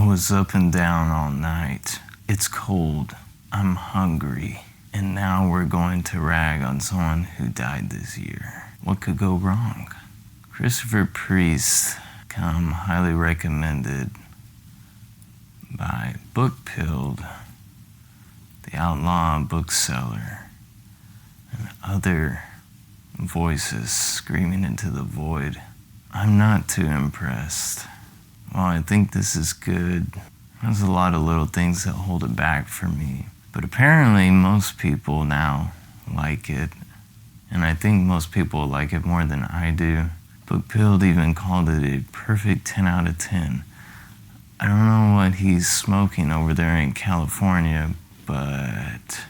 I was up and down all night. It's cold. I'm hungry. And now we're going to rag on someone who died this year. What could go wrong? Christopher Priest, highly recommended by Bookpilled, the outlaw bookseller, and other voices screaming into the void. I'm not too impressed. Well, I think this is good. There's a lot of little things that hold it back for me. But apparently most people now like it. And I think most people like it more than I do. Bookpilled even called it a perfect 10 out of 10. I don't know what he's smoking over there in California, but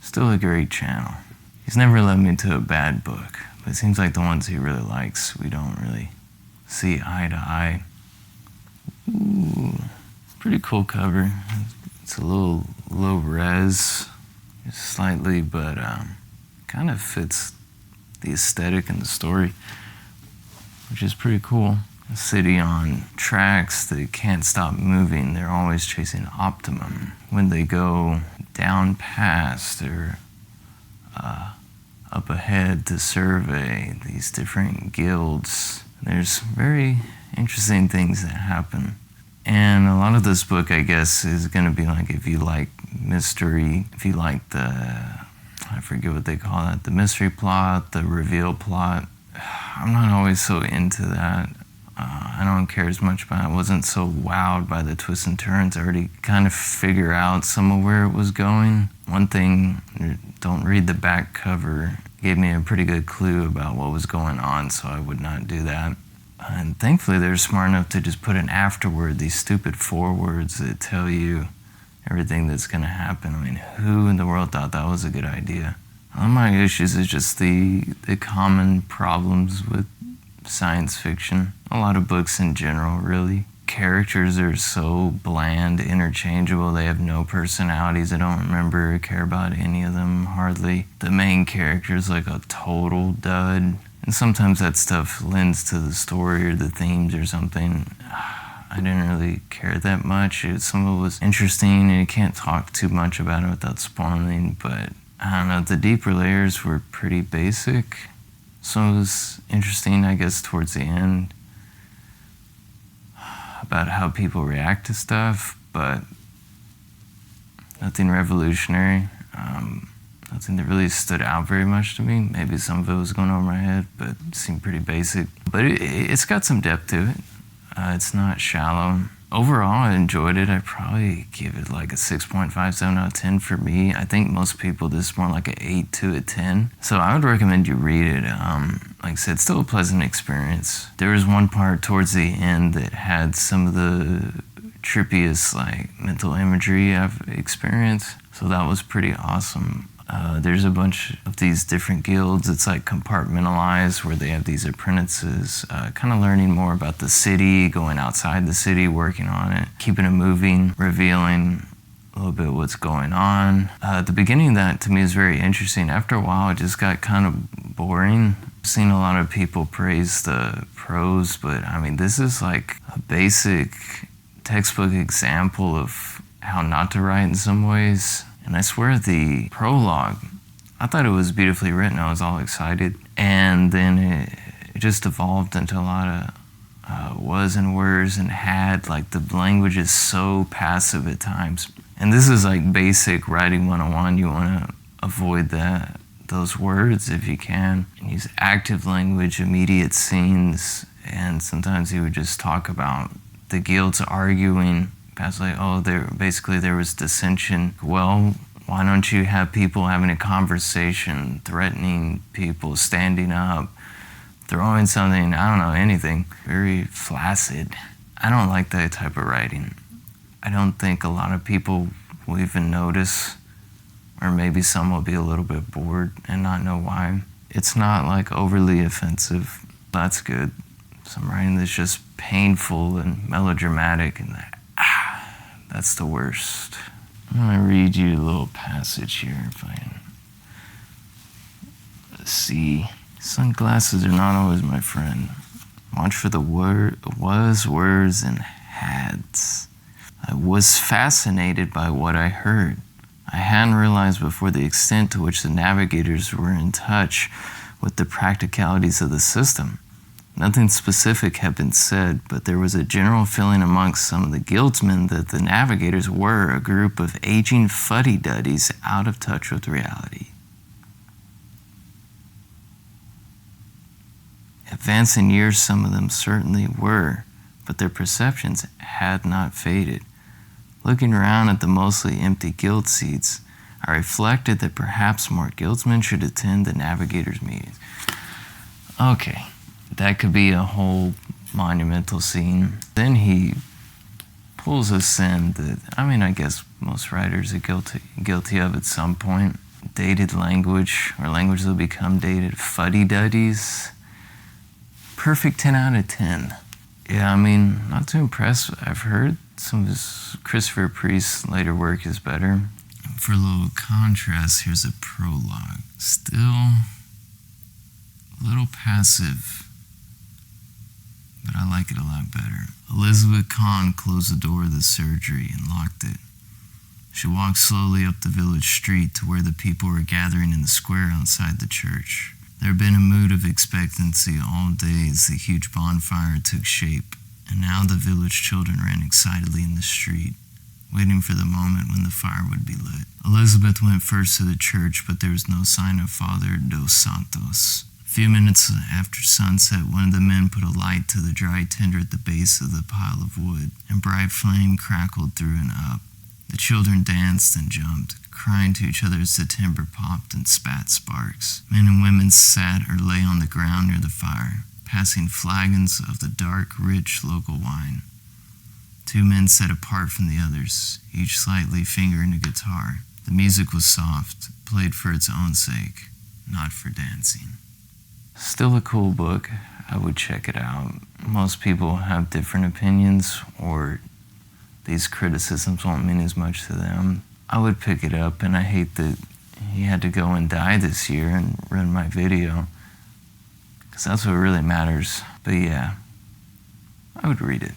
still a great channel. He's never led me to a bad book, but it seems like the ones he really likes, we don't really see eye to eye. Ooh, pretty cool cover. It's a little low res, slightly, but kind of fits the aesthetic and the story, which is pretty cool. A city on tracks that can't stop moving. They're always chasing optimum. When they go down past or up ahead to survey these different guilds, there's very interesting things that happen. And a lot of this book, I guess, is going to be like, if you like mystery, if you like I forget what they call it, the mystery plot, the reveal plot. I'm not always so into that. I don't care as much about it. I wasn't so wowed by the twists and turns. I already kind of figure out some of where it was going. One thing, don't read the back cover, gave me a pretty good clue about what was going on, so I would not do that. And thankfully they're smart enough to just put an afterword, these stupid forewords that tell you everything that's going to happen. I mean, who in the world thought that was a good idea? One of my issues is just the common problems with science fiction. A lot of books in general, really. Characters are so bland, interchangeable. They have no personalities. I don't remember or care about any of them, hardly. The main character is like a total dud. And sometimes that stuff lends to the story or the themes or something. I didn't really care that much. Some of it was interesting, and you can't talk too much about it without spoiling, but I don't know, the deeper layers were pretty basic. So it was interesting, I guess, towards the end about how people react to stuff, but nothing revolutionary. Nothing that really stood out very much to me. Maybe some of it was going over my head, but it seemed pretty basic. But it's got some depth to it. It's not shallow. Overall, I enjoyed it. I'd probably give it like a 6.57 out of 10 for me. I think most people, this is more like an 8 to a 10. So I would recommend you read it. Like I said, it's still a pleasant experience. There was one part towards the end that had some of the trippiest mental imagery I've experienced. So that was pretty awesome. There's a bunch of these different guilds. It's like compartmentalized, where they have these apprentices, kind of learning more about the city, going outside the city, working on it, keeping it moving, revealing a little bit what's going on. The beginning of that to me is very interesting. After a while, it just got kind of boring. I've seen a lot of people praise the prose, but I mean, this is like a basic textbook example of how not to write in some ways. And I swear the prologue, I thought it was beautifully written. I was all excited. And then it just evolved into a lot of was and wers and had. Like, the language is so passive at times. And this is like basic writing 101. You want to avoid those words if you can. And use active language, immediate scenes. And sometimes he would just talk about the guilds arguing. Like, there was dissension. Well, why don't you have people having a conversation, threatening people, standing up, throwing something, I don't know, anything. Very flaccid. I don't like that type of writing. I don't think a lot of people will even notice, or maybe some will be a little bit bored and not know why. It's not like overly offensive. That's good. Some writing that's just painful and melodramatic, and that's the worst. I'm gonna read you a little passage here if I can see. Sunglasses are not always my friend. Watch for the was, words, and pads. I was fascinated by what I heard. I hadn't realized before the extent to which the navigators were in touch with the practicalities of the system. Nothing specific had been said, but there was a general feeling amongst some of the guildsmen that the navigators were a group of aging fuddy-duddies out of touch with reality. Advancing years, some of them certainly were, but their perceptions had not faded. Looking around at the mostly empty guild seats, I reflected that perhaps more guildsmen should attend the navigators' meetings. Okay, that could be a whole monumental scene. Then he pulls us in that, I guess most writers are guilty of at some point. Dated language, or language that will become dated. Fuddy-duddies. Perfect 10 out of 10. Yeah, not too impressed. I've heard some of his Christopher Priest's later work is better. For a little contrast, here's a prologue. Still a little passive, but I like it a lot better. Elizabeth Kahn closed the door of the surgery and locked it. She walked slowly up the village street to where the people were gathering in the square outside the church. There had been a mood of expectancy all day as the huge bonfire took shape, and now the village children ran excitedly in the street, waiting for the moment when the fire would be lit. Elizabeth went first to the church, but there was no sign of Father Dos Santos. A few minutes after sunset, one of the men put a light to the dry tinder at the base of the pile of wood, and bright flame crackled through and up. The children danced and jumped, crying to each other as the timber popped and spat sparks. Men and women sat or lay on the ground near the fire, passing flagons of the dark, rich local wine. Two men sat apart from the others, each slightly fingering a guitar. The music was soft, played for its own sake, not for dancing. Still a cool book. I would check it out. Most people have different opinions, or these criticisms won't mean as much to them. I would pick it up, and I hate that he had to go and die this year and ruin my video, because that's what really matters. But yeah, I would read it.